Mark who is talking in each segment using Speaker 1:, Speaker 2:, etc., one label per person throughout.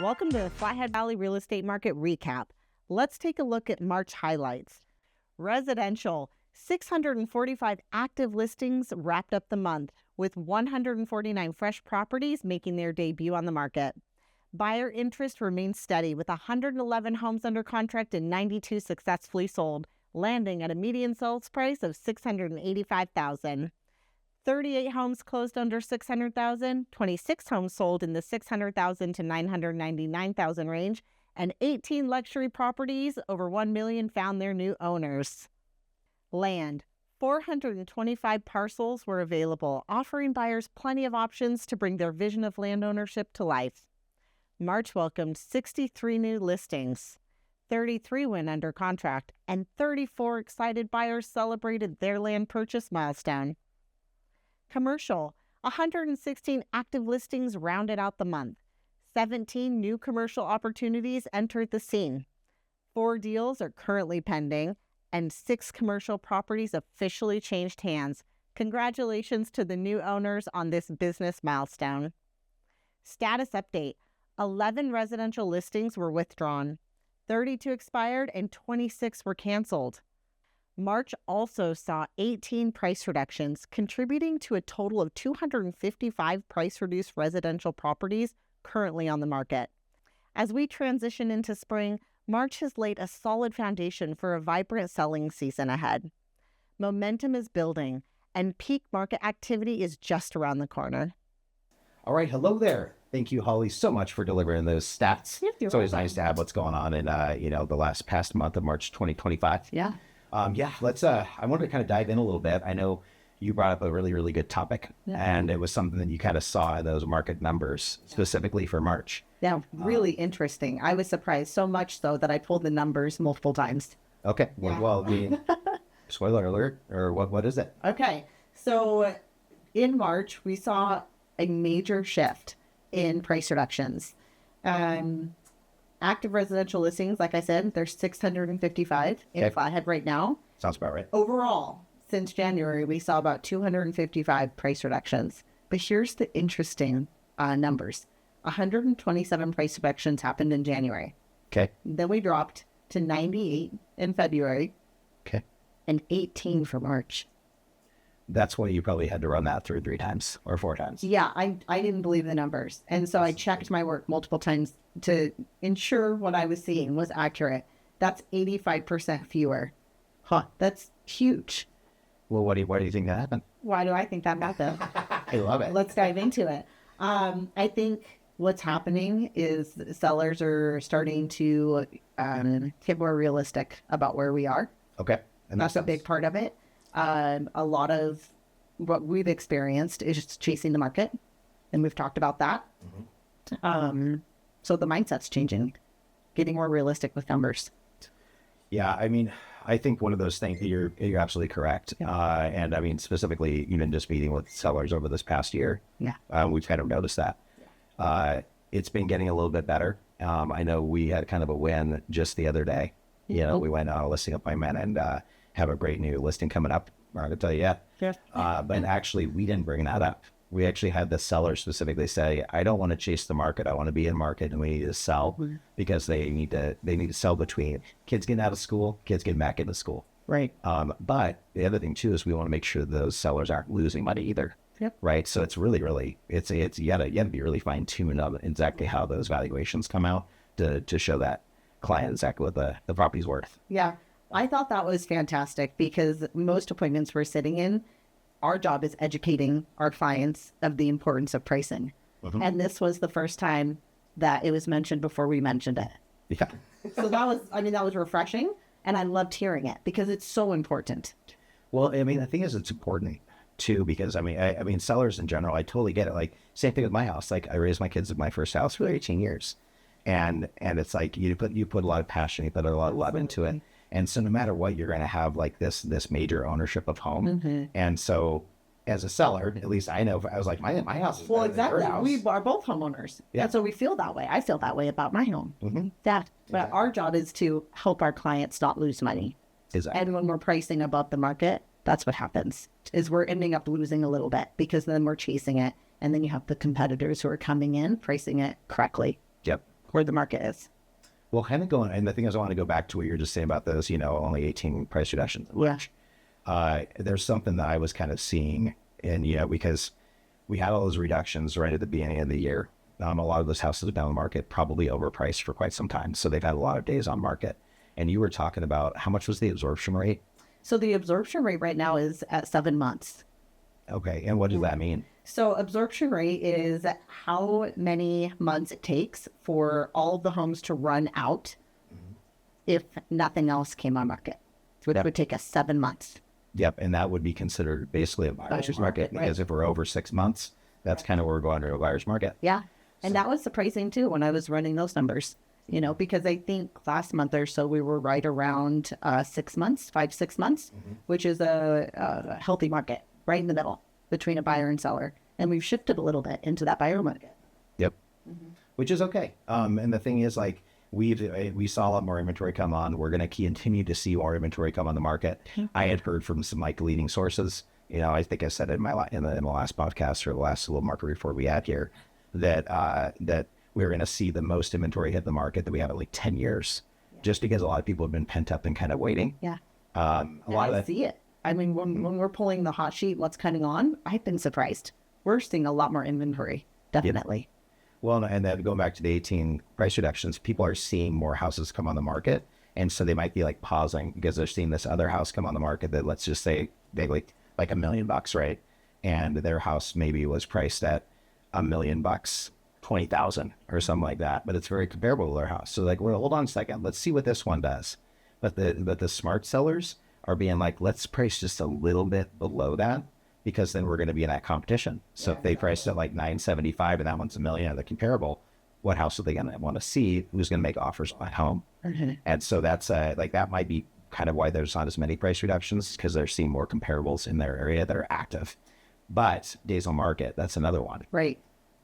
Speaker 1: Welcome to the Flathead Valley Real Estate Market Recap. Let's take a look at March highlights. Residential, 645 active listings wrapped up the month, with 149 fresh properties making their debut on the market. Buyer interest remains steady, with 111 homes under contract and 92 successfully sold, landing at a median sales price of $685,000. 38 homes closed under $600,000, 26 homes sold in the $600,000 to $999,000 range, and 18 luxury properties over $1 million found their new owners. Land, 425 parcels were available, offering buyers plenty of options to bring their vision of land ownership to life. March welcomed 63 new listings. 33 went under contract, and 34 excited buyers celebrated their land purchase milestone. Commercial, 116 active listings rounded out the month. 17 new commercial opportunities entered the scene. 4 deals are currently pending, and 6 commercial properties officially changed hands. Congratulations to the new owners on this business milestone. Status update, 11 residential listings were withdrawn. 32 expired and 26 were canceled. March also saw 18 price reductions, contributing to a total of 255 price-reduced residential properties currently on the market. As we transition into spring, March has laid a solid foundation for a vibrant selling season ahead. Momentum is building, and peak market activity is just around the corner.
Speaker 2: All right, hello there. Thank you, Holly, so much for delivering those stats. It's always nice to have what's going on in, the past month of March 2025.
Speaker 1: Yeah.
Speaker 2: Let's, I wanted to kind of dive in a little bit. I know you brought up a really, really good topic, and it was something that you kind of saw in those market numbers specifically for March.
Speaker 1: Yeah, really interesting. I was surprised so much so that I pulled the numbers multiple times.
Speaker 2: Okay. Well, spoiler alert, or what is it?
Speaker 1: Okay. So in March, we saw a major shift in price reductions. Active residential listings, like I said, there's 655 in Flathead right now.
Speaker 2: Sounds about right.
Speaker 1: Overall, since January, we saw about 255 price reductions. But here's the interesting numbers. 127 price reductions happened in January.
Speaker 2: Okay.
Speaker 1: Then we dropped to 98 in February.
Speaker 2: Okay.
Speaker 1: And 18 for March.
Speaker 2: That's why you probably had to run that through 3 times or 4 times.
Speaker 1: Yeah, I didn't believe the numbers. And so I checked my work multiple times to ensure what I was seeing was accurate. That's 85% fewer. That's huge.
Speaker 2: Well, why do you think that happened?
Speaker 1: Why do I think that happened?
Speaker 2: I love it.
Speaker 1: Let's dive into it. I think what's happening is sellers are starting to get more realistic about where we are.
Speaker 2: Okay.
Speaker 1: And that's a big part of it. A lot of what we've experienced is just chasing the market, and we've talked about that. Mm-hmm. So the mindset's changing, getting more realistic with numbers.
Speaker 2: Yeah, I mean, I think one of those things, you're absolutely correct. Yeah. And I mean, specifically, even just meeting with sellers over this past year, we've kind of noticed that. Yeah. It's been getting a little bit better. I know we had kind of a win just the other day. We went on a listing appointment and have a great new listing coming up. I'm not going to tell you yet. Yeah. But actually, we didn't bring that up. We actually had the seller specifically say, I don't want to chase the market. I want to be in market, and we need to sell because they need to sell between kids getting out of school, kids getting back into school.
Speaker 1: Right.
Speaker 2: But the other thing too is we want to make sure those sellers aren't losing money either.
Speaker 1: Yep. Right.
Speaker 2: So it's really, it's you gotta be really fine tuned on exactly how those valuations come out to show that client exactly what the property's worth.
Speaker 1: Yeah. I thought that was fantastic because most appointments we're sitting in, our job is educating our clients of the importance of pricing. Mm-hmm. And this was the first time that it was mentioned before we mentioned it.
Speaker 2: Yeah.
Speaker 1: So that was refreshing, and I loved hearing it because it's so important.
Speaker 2: Well, I mean, the thing is, it's important too, because I mean, sellers in general, I totally get it. Like, same thing with my house. Like, I raised my kids in my first house for 18 years. And it's like, you put a lot of passion, you put a lot of love into it. And so no matter what, you're going to have like this major ownership of home. Mm-hmm. And so as a seller, at least I know, I was like, my house is better than your house.
Speaker 1: We are both homeowners. Yeah. And so we feel that way. I feel that way about my home. Mm-hmm. But our job is to help our clients not lose money.
Speaker 2: Exactly.
Speaker 1: And when we're pricing above the market, That's what happens, is we're ending up losing a little bit because then we're chasing it. And then you have the competitors who are coming in, pricing it correctly.
Speaker 2: Yep.
Speaker 1: Where the market is.
Speaker 2: Well, kind of going, and the thing is, I want to go back to what you were just saying about those, only 18 price reductions. There's something that I was kind of seeing, and, because we had all those reductions right at the beginning of the year. A lot of those houses have been on the market, probably overpriced for quite some time. So they've had a lot of days on market. And you were talking about how much was the absorption rate?
Speaker 1: So the absorption rate right now is at 7 months.
Speaker 2: Okay. And what does that mean?
Speaker 1: So absorption rate is how many months it takes for all of the homes to run out if nothing else came on market, which would take us 7 months.
Speaker 2: Yep. And that would be considered basically a buyer's market, because if we're over 6 months, that's kind of where we're going to a buyer's market.
Speaker 1: Yeah. And that was surprising too when I was running those numbers, because I think last month or so we were right around 6 months, 6 months, which is a healthy market, right in the middle between a buyer and seller. And we've shifted a little bit into that buyer market.
Speaker 2: Yep. Which is okay. And the thing is, like, we saw a lot more inventory come on. We're going to continue to see more inventory come on the market. I had heard from some leading sources, I think I said it in the last podcast or the last little market report we had here, that we're going to see the most inventory hit the market that we have in like 10 years, just because a lot of people have been pent up and kind of waiting.
Speaker 1: Yeah.
Speaker 2: A lot of that.
Speaker 1: See it. I mean, when we're pulling the hot sheet, what's coming on, I've been surprised. We're seeing a lot more inventory, definitely.
Speaker 2: Yep. Well, and then going back to the 18 price reductions, people are seeing more houses come on the market. And so they might be like pausing because they're seeing this other house come on the market that, let's just say, they like $1 million, right? And their house maybe was priced at $1 million, 20,000 or something like that. But it's very comparable to their house. So like, well, hold on a second, let's see what this one does. But the smart sellers are being like, let's price just a little bit below that, because then we're going to be in that competition. So if they priced it like $975 and that one's $1 million and they're comparable, what house are they going to want to see? Who's going to make offers on home? And so that's like, that might be kind of why there's not as many price reductions, because they're seeing more comparables in their area that are active. But days on market, that's another one.
Speaker 1: Right.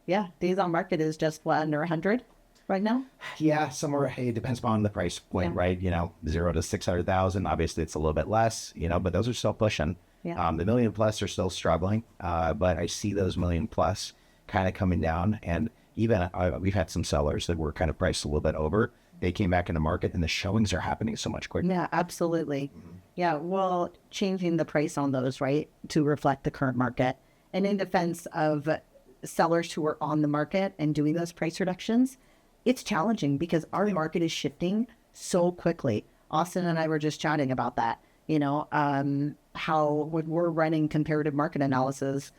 Speaker 1: Yeah. Days on market is just under 100 right now.
Speaker 2: Yeah. Somewhere, it depends upon the price point, right? 0 to 600,000. Obviously it's a little bit less, but those are still pushing.
Speaker 1: Yeah.
Speaker 2: The $1 million plus are still struggling, but I see those $1 million plus kind of coming down. And even we've had some sellers that were kind of priced a little bit over. They came back in the market and the showings are happening so much quicker.
Speaker 1: Yeah, absolutely. Yeah, well, changing the price on those, right, to reflect the current market. And in defense of sellers who are on the market and doing those price reductions, it's challenging because our market is shifting so quickly. Austin and I were just chatting about that. How when we're running comparative market analysis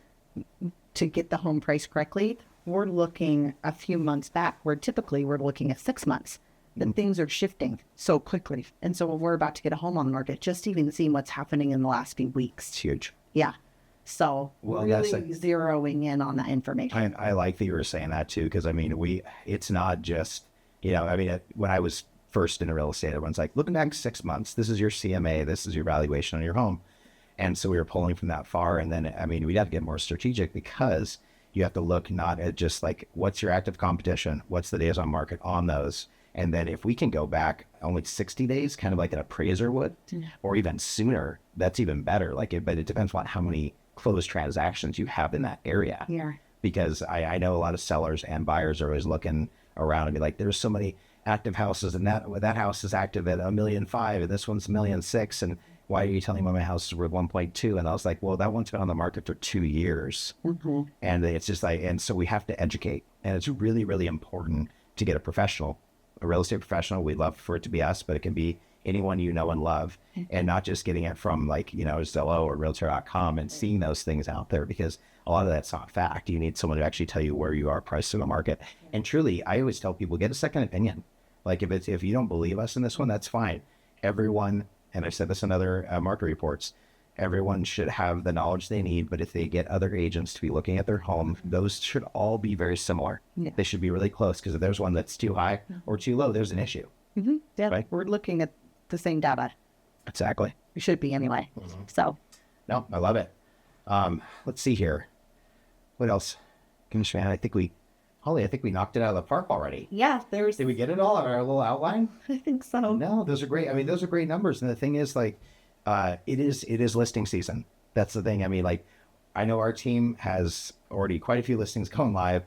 Speaker 1: to get the home price correctly, we're looking a few months back, where typically we're looking at 6 months. Then things are shifting so quickly. And so when we're about to get a home on the market, just even seeing what's happening in the last few weeks.
Speaker 2: It's huge.
Speaker 1: Yeah. So really zeroing in on that information.
Speaker 2: I like that you were saying that too, because it's not just, when I was first into real estate, everyone's like, look at the next 6 months. This is your CMA. This is your valuation on your home. And so we were pulling from that far. And then, we'd have to get more strategic, because you have to look not at just like, what's your active competition? What's the days on market on those? And then if we can go back only 60 days, kind of like an appraiser would, or even sooner, that's even better. But it depends on how many closed transactions you have in that area.
Speaker 1: Yeah.
Speaker 2: Because I know a lot of sellers and buyers are always looking around and be like, there's so many active houses, and that house is active at $1.5 million, and this one's $1.6 million, and why are you telling me my house is worth 1.2? And I was like, well, that one's been on the market for 2 years. And it's just like, and so we have to educate. And it's really, really important to get a real estate professional. We'd love for it to be us, but it can be anyone you know and love, and not just getting it from Zillow or Realtor.com and seeing those things out there, because a lot of that's not fact. You need someone to actually tell you where you are priced in the market. And truly, I always tell people, get a second opinion. Like if you don't believe us in this one, that's fine. Everyone, and I've said this in other market reports, everyone should have the knowledge they need, but if they get other agents to be looking at their home, those should all be very similar. Yeah. They should be really close, because if there's one that's too high or too low, there's an issue.
Speaker 1: Yeah,
Speaker 2: right?
Speaker 1: We're looking at the same data.
Speaker 2: Exactly.
Speaker 1: We should be anyway. So.
Speaker 2: No, I love it. Let's see here. What else? I think we knocked it out of the park already.
Speaker 1: Yeah,
Speaker 2: Did we get it all in our little outline?
Speaker 1: I think so.
Speaker 2: No, those are great. Those are great numbers. And the thing is, like, It is listing season. That's the thing. I mean, like, I know our team has already quite a few listings going live.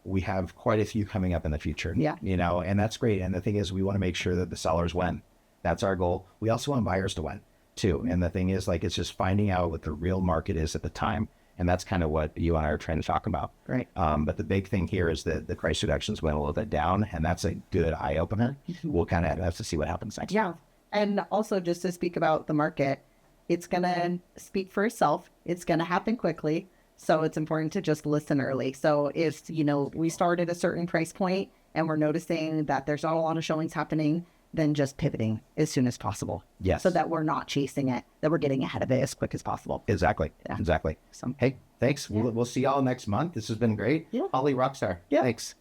Speaker 2: We have quite a few coming up in the future.
Speaker 1: Yeah.
Speaker 2: And that's great. And the thing is, we want to make sure that the sellers win. That's our goal. We also want buyers to win too. And the thing is, like, it's just finding out what the real market is at the time. And that's kind of what you and I are trying to talk about.
Speaker 1: Right.
Speaker 2: But the big thing here is that the price reductions went a little bit down, and that's a good eye opener. We'll kind of have to see what happens next.
Speaker 1: Yeah. And also, just to speak about the market, it's going to speak for itself. It's going to happen quickly. So it's important to just listen early. So if, we start at a certain price point and we're noticing that there's not a lot of showings happening, then just pivoting as soon as possible.
Speaker 2: Yes.
Speaker 1: So that we're not chasing it, that we're getting ahead of it as quick as possible.
Speaker 2: Exactly.
Speaker 1: Yeah.
Speaker 2: Exactly.
Speaker 1: So,
Speaker 2: hey, thanks.
Speaker 1: Yeah.
Speaker 2: We'll see y'all next month. This has been great.
Speaker 1: Yeah.
Speaker 2: Holly Rockstar.
Speaker 1: Yeah.
Speaker 2: Thanks.